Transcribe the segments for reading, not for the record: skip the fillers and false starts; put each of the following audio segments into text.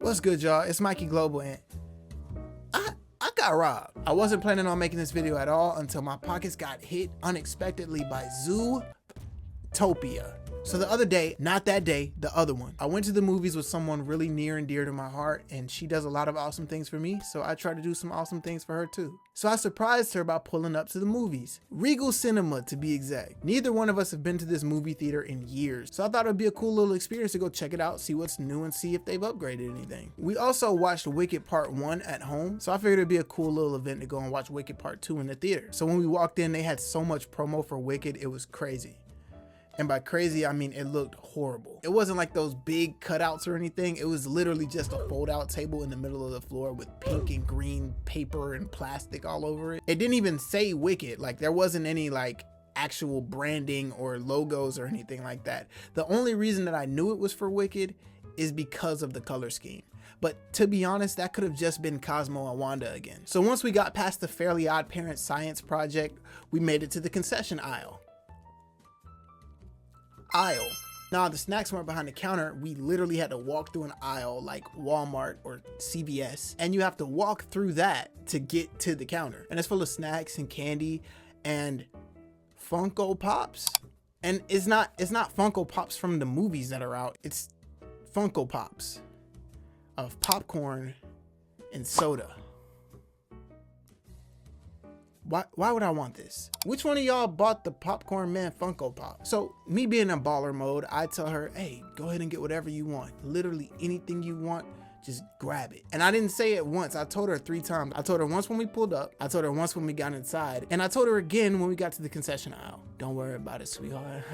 What's good, y'all? It's Mikey Global, and I got robbed. I wasn't planning on making this video at all until my pockets got hit unexpectedly by Zootopia. So the other day, not that day, the other one, I went to the movies with someone really near and dear to my heart, and she does a lot of awesome things for me, so I try to do some awesome things for her too. So I surprised her by pulling up to the movies. Regal Cinema, to be exact. Neither one of us have been to this movie theater in years, so I thought it'd be a cool little experience to go check it out, see what's new, and see if they've upgraded anything. We also watched Wicked Part 1 at home, so I figured it'd be a cool little event to go and watch Wicked Part 2 in the theater. So when we walked in, they had so much promo for Wicked, it was crazy. And by crazy, I mean it looked horrible. It wasn't like those big cutouts or anything. It was literally just a fold-out table in the middle of the floor with pink and green paper and plastic all over it. It didn't even say Wicked. Like, there wasn't any like actual branding or logos or anything like that. The only reason that I knew it was for Wicked is because of the color scheme. But to be honest, that could have just been Cosmo and Wanda again. So once we got past the Fairly Odd Parents science project, we made it to the concession aisle. Now, the snacks weren't behind the counter. We literally had to walk through an aisle like Walmart or CVS, and you have to walk through that to get to the counter. And it's full of snacks and candy and Funko Pops. And it's not Funko Pops from the movies that are out. It's Funko Pops of popcorn and soda. Why would I want this? Which one of y'all bought the Popcorn Man Funko Pop? So me being in baller mode, I tell her, hey, go ahead and get whatever you want. Literally anything you want, just grab it. And I didn't say it once. I told her 3 times. I told her once when we pulled up. I told her once when we got inside. And I told her again when we got to the concession aisle. Don't worry about it, sweetheart.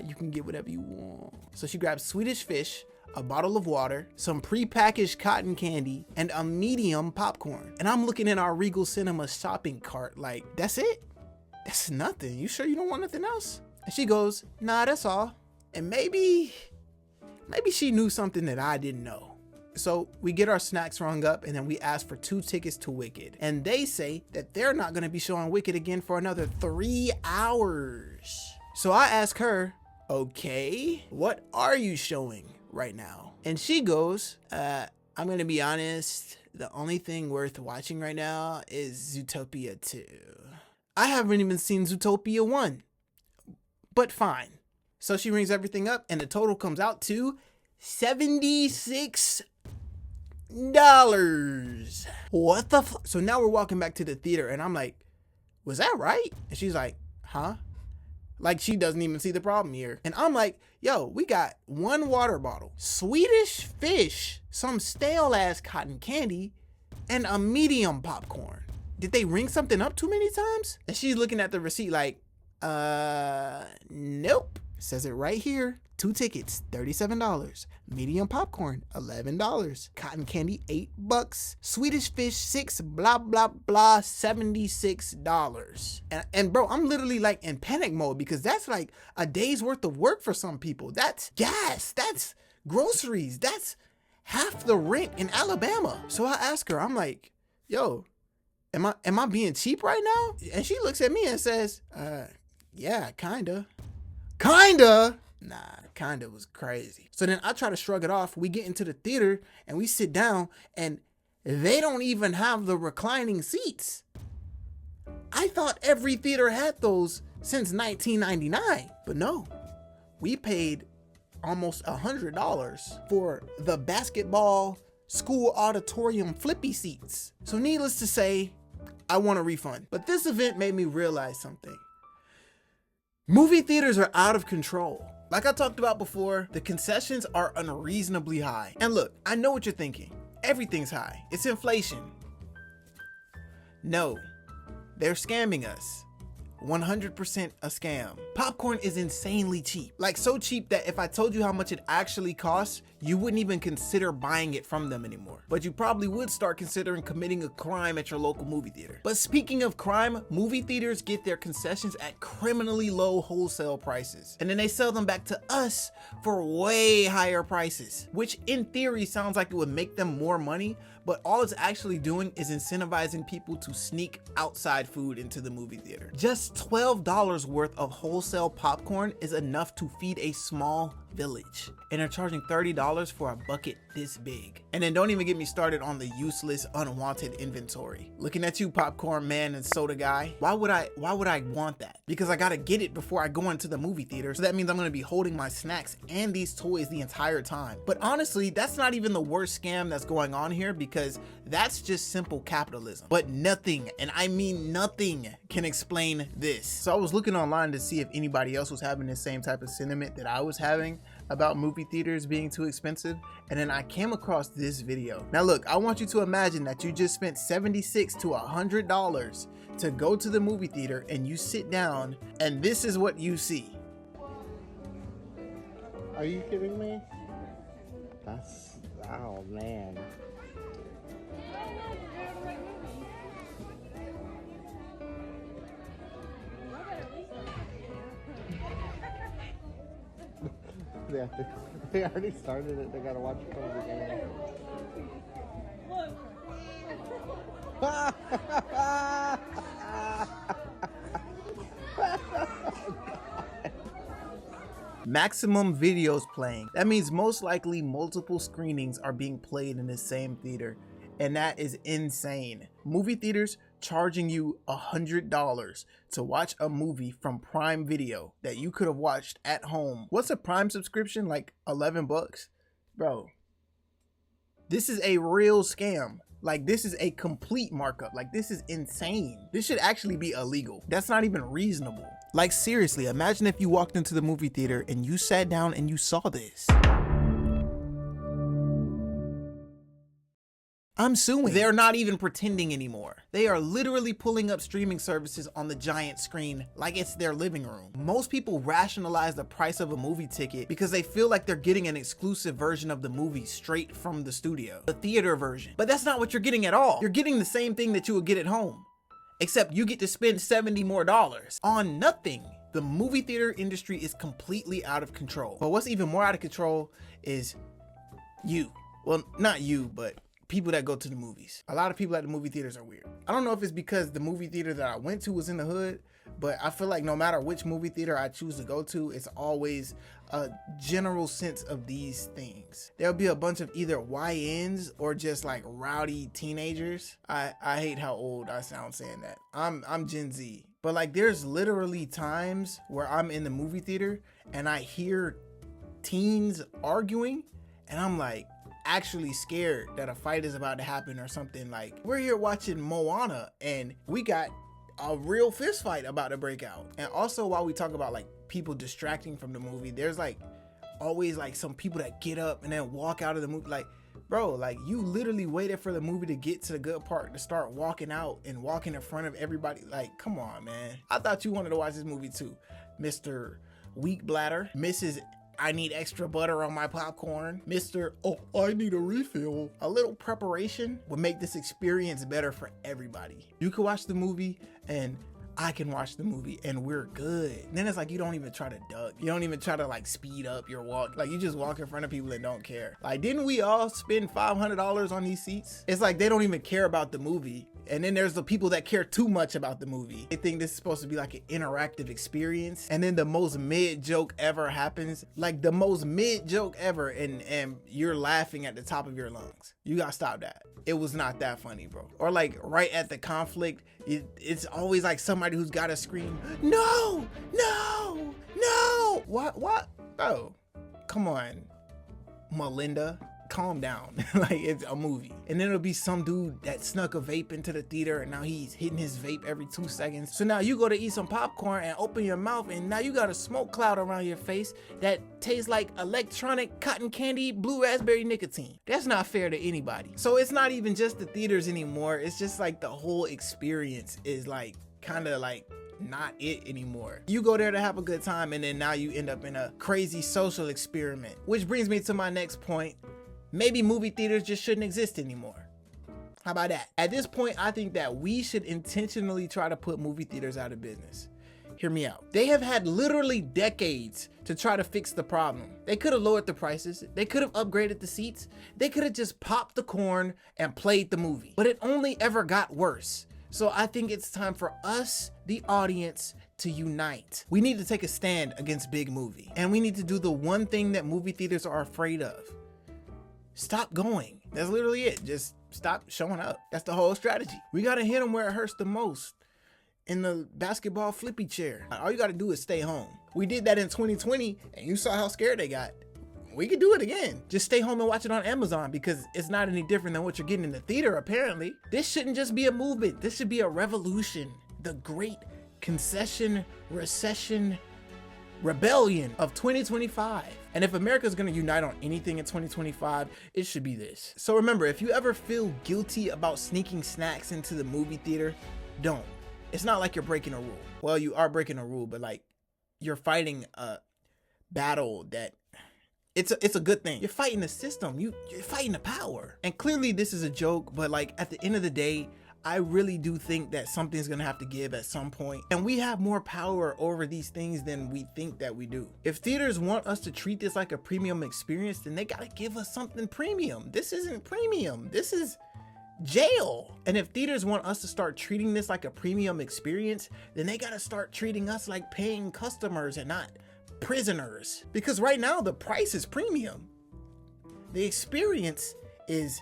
You can get whatever you want. So she grabbed Swedish fish, a bottle of water, some pre-packaged cotton candy, and a medium popcorn. And I'm looking in our Regal Cinema shopping cart like, that's it? That's nothing. You sure you don't want nothing else? And she goes, nah, that's all. And maybe she knew something that I didn't know. So we get our snacks rung up, and then we ask for 2 tickets to Wicked. And they say that they're not gonna be showing Wicked again for another 3 hours. So I ask her, okay, what are you showing right now? And she goes, I'm gonna be honest, the only thing worth watching right now is Zootopia 2. I haven't even seen Zootopia 1, but fine. So she rings everything up, and the total comes out to $76. What the fuck? So now we're walking back to the theater, and I'm like, was that right? And she's like, huh? Like she doesn't even see the problem here. And I'm like, yo, we got 1 water bottle, Swedish fish, some stale ass cotton candy, and a medium popcorn. Did they ring something up too many times? And she's looking at the receipt like, nope. It says it right here. 2 tickets, $37. Medium popcorn, $11. Cotton candy, $8. Swedish fish, 6, blah, blah, blah, $76. And bro, I'm literally like in panic mode because that's like a day's worth of work for some people. That's gas, that's groceries, that's half the rent in Alabama. So I ask her, I'm like, yo, am I being cheap right now? And she looks at me and says, yeah, kinda. Nah, kinda was crazy. So then I try to shrug it off. We get into the theater and we sit down, and they don't even have the reclining seats. I thought every theater had those since 1999, but no. We paid almost $100 for the basketball school auditorium flippy seats. So needless to say, I want a refund. But this event made me realize something. Movie theaters are out of control. Like I talked about before, the concessions are unreasonably high. And look, I know what you're thinking. Everything's high. It's inflation. No, they're scamming us. 100% a scam. Popcorn is insanely cheap. Like so cheap that if I told you how much it actually costs, you wouldn't even consider buying it from them anymore. But you probably would start considering committing a crime at your local movie theater. But speaking of crime, movie theaters get their concessions at criminally low wholesale prices. And then they sell them back to us for way higher prices, which in theory sounds like it would make them more money, but all it's actually doing is incentivizing people to sneak outside food into the movie theater. Just $12 worth of wholesale popcorn is enough to feed a small village. And they're charging $30 $100 for a bucket this big. And then don't even get me started on the useless, unwanted inventory. Looking at you, popcorn man and soda guy. Why would I want that? Because I gotta get it before I go into the movie theater. So that means I'm gonna be holding my snacks and these toys the entire time. But honestly, that's not even the worst scam that's going on here, because that's just simple capitalism. But nothing, and I mean nothing, can explain this. So I was looking online to see if anybody else was having the same type of sentiment that I was having about movie theaters being too expensive, and then I came across this video. Now look, I want you to imagine that you just spent $76 to $100 to go to the movie theater, and you sit down and this is what you see. Are you kidding me? That's, oh man. They already started it. They gotta watch it from the beginning. Maximum videos playing. That means most likely multiple screenings are being played in the same theater, and that is insane. Movie theaters charging you $100 to watch a movie from Prime Video that you could have watched at home. What's a Prime subscription? Like 11 bucks? Bro, this is a real scam. Like, this is a complete markup. Like, this is insane. This should actually be illegal. That's not even reasonable. Like, seriously, imagine if you walked into the movie theater and you sat down and you saw this. I'm suing. They're not even pretending anymore. They are literally pulling up streaming services on the giant screen like it's their living room. Most people rationalize the price of a movie ticket because they feel like they're getting an exclusive version of the movie straight from the studio, the theater version. But that's not what you're getting at all. You're getting the same thing that you would get at home, except you get to spend $70 more on nothing. The movie theater industry is completely out of control. But what's even more out of control is you. Well, not you, but people that go to the movies. A lot of people at the movie theaters are weird. I don't know if it's because the movie theater that I went to was in the hood, but I feel like no matter which movie theater I choose to go to, it's always a general sense of these things. There'll be a bunch of either YNs or just like rowdy teenagers. I hate how old I sound saying that. I'm Gen Z. But like, there's literally times where I'm in the movie theater and I hear teens arguing, and I'm like, actually scared that a fight is about to happen or something. Like, we're here watching Moana and we got a real fist fight about to break out. And also, while we talk about like people distracting from the movie, there's like always like some people that get up and then walk out of the movie. Like, bro, like, you literally waited for the movie to get to the good part to start walking out and walking in front of everybody. Like, come on, man. I thought you wanted to watch this movie too, Mr. Weak Bladder, Mrs. I need extra butter on my popcorn, Mr. Oh, I need a refill. A little preparation would make this experience better for everybody. You can watch the movie and I can watch the movie and we're good. And then it's like, you don't even try to duck. You don't even try to like speed up your walk. Like, you just walk in front of people that don't care. Like, didn't we all spend $500 on these seats? It's like they don't even care about the movie. And then there's the people that care too much about the movie. They think this is supposed to be like an interactive experience. And then the most mid joke ever happens. Like, the most mid joke ever, and you're laughing at the top of your lungs. You gotta stop that. It was not that funny, bro. Or like right at the conflict, it's always like somebody who's gotta scream, no, no, no. What? Bro, come on, Melinda. Calm down. Like, it's a movie. And then it'll be some dude that snuck a vape into the theater and now he's hitting his vape every 2 seconds. So now you go to eat some popcorn and open your mouth and now you got a smoke cloud around your face that tastes like electronic cotton candy blue raspberry nicotine. That's not fair to anybody. So it's not even just the theaters anymore. It's just like the whole experience is like kind of like not it anymore. You go there to have a good time and then now you end up in a crazy social experiment. Which brings me to my next point. Maybe movie theaters just shouldn't exist anymore. How about that? At this point, I think that we should intentionally try to put movie theaters out of business. Hear me out. They have had literally decades to try to fix the problem. They could have lowered the prices. They could have upgraded the seats. They could have just popped the corn and played the movie. But it only ever got worse. So I think it's time for us, the audience, to unite. We need to take a stand against big movie. And we need to do the one thing that movie theaters are afraid of. stop going. That's literally it. Just stop showing up. That's the whole strategy. We gotta hit them where it hurts the most. In the basketball flippy chair. All you gotta do is stay home. We did that in 2020 and you saw how scared they got. We could do it again. Just stay home and watch it on Amazon because it's not any different than what you're getting in the theater apparently. This shouldn't just be a movement. This should be a revolution. The great concession, recession, rebellion of 2025. And if America's gonna unite on anything in 2025, it should be this. So remember, if you ever feel guilty about sneaking snacks into the movie theater, don't. It's not like you're breaking a rule. Well, you are breaking a rule, but like you're fighting a battle that it's a good thing. You're fighting the system. You're fighting the power. And clearly this is a joke, but like at the end of the day, I really do think that something's gonna have to give at some point. And we have more power over these things than we think that we do. If theaters want us to treat this like a premium experience, then they gotta give us something premium. This isn't premium. This is jail. And if theaters want us to start treating this like a premium experience, then they gotta start treating us like paying customers and not prisoners. Because right now the price is premium. The experience is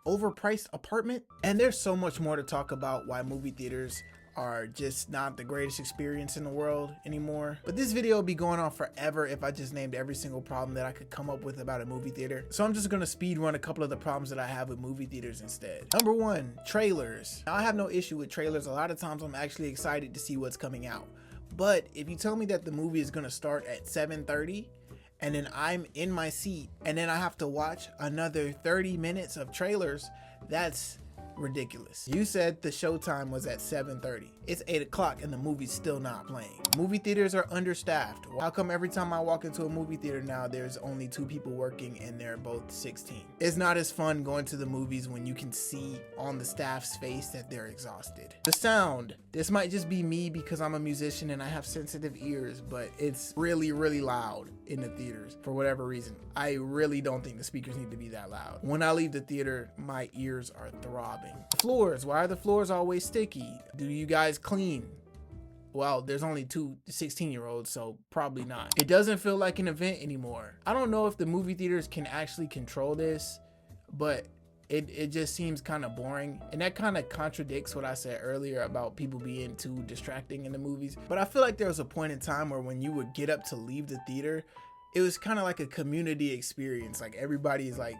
overpriced apartment. And there's so much more to talk about why movie theaters are just not the greatest experience in the world anymore. But this video will be going on forever if I just named every single problem that I could come up with about a movie theater. So I'm just gonna speed run a couple of the problems that I have with movie theaters instead. Number one, trailers. Now I have no issue with trailers. A lot of times I'm actually excited to see what's coming out. But if you tell me that the movie is gonna start at 7:30 and then I'm in my seat and then I have to watch another 30 minutes of trailers, that's ridiculous. You said the showtime was at 7:30. It's 8 o'clock and the movie's still not playing. Movie theaters are understaffed. How come every time I walk into a movie theater now there's only 2 people working and they're both 16? It's not as fun going to the movies when you can see on the staff's face that they're exhausted. The sound. This might just be me because I'm a musician and I have sensitive ears, but it's really, really loud in the theaters for whatever reason. I really don't think the speakers need to be that loud. When I leave the theater, my ears are throbbing. Floors. Why are the floors always sticky? Do you guys clean? Well, there's only 2 16-year-olds, so probably not. It doesn't feel like an event anymore. I don't know if the movie theaters can actually control this, but it just seems kind of boring. And that kind of contradicts what I said earlier about people being too distracting in the movies. But I feel like there was a point in time where when you would get up to leave the theater, it was kind of like a community experience. Like everybody's like,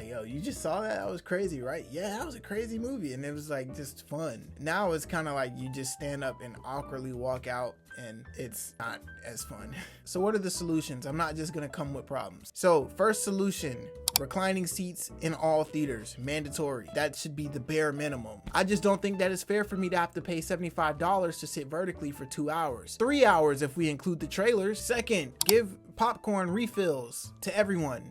yo, you just saw that? That was crazy, right? Yeah, that was a crazy movie. And it was like just fun. Now it's kind of like you just stand up and awkwardly walk out and it's not as fun. So what are the solutions? I'm not just gonna come with problems. So first solution, reclining seats in all theaters, mandatory. That should be the bare minimum. I just don't think that it's fair for me to have to pay $75 to sit vertically for 2 hours. 3 hours if we include the trailers. Second, give popcorn refills to everyone.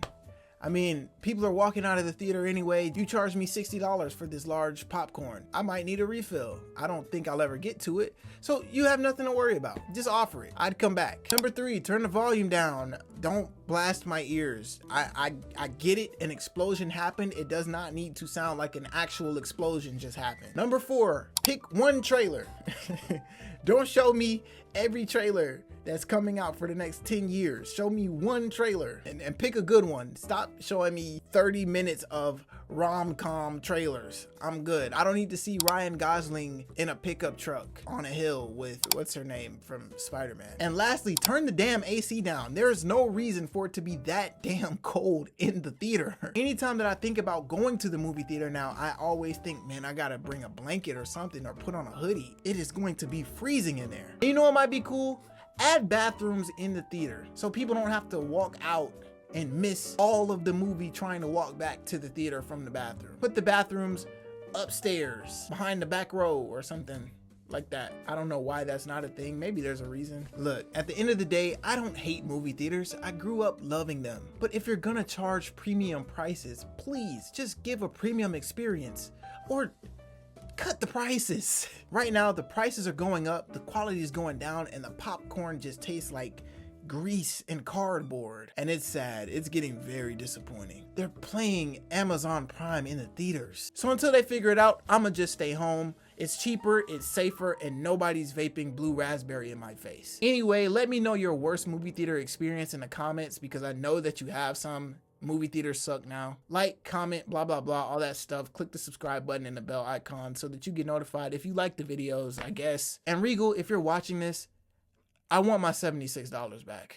I mean, people are walking out of the theater anyway. You charge me $60 for this large popcorn. I might need a refill. I don't think I'll ever get to it. So you have nothing to worry about. Just offer it. I'd come back. Number 3, turn the volume down. Don't blast my ears. I get it. An explosion happened. It does not need to sound like an actual explosion just happened. Number 4, pick one trailer. Don't show me every trailer that's coming out for the next 10 years. Show me one trailer and pick a good one. Stop showing me 30 minutes of rom-com trailers. I'm good. I don't need to see Ryan Gosling in a pickup truck on a hill with what's her name from Spider-Man. And lastly, turn the damn AC down. There's no reason for it to be that damn cold in the theater. Anytime that I think about going to the movie theater now, I always think, man, I gotta bring a blanket or something or put on a hoodie. It is going to be freezing in there. And you know what might be cool? Add bathrooms in the theater so people don't have to walk out and miss all of the movie trying to walk back to the theater from the bathroom. Put the bathrooms upstairs behind the back row or something like that. I don't know why that's not a thing. Maybe there's a reason. Look, at the end of the day, I don't hate movie theaters. I grew up loving them. But if you're gonna charge premium prices, please just give a premium experience or cut the prices. Right now, the prices are going up, the quality is going down, and the popcorn just tastes like grease and cardboard. And it's sad. It's getting very disappointing. They're playing Amazon Prime in the theaters. So until they figure it out, I'ma just stay home. It's cheaper, it's safer, and nobody's vaping blue raspberry in my face. Anyway, let me know your worst movie theater experience in the comments because I know that you have some Movie theaters suck now. Like, comment, blah, blah, blah, all that stuff. Click the subscribe button and the bell icon so that you get notified if you like the videos, I guess. And Regal, if you're watching this, I want my $76 back.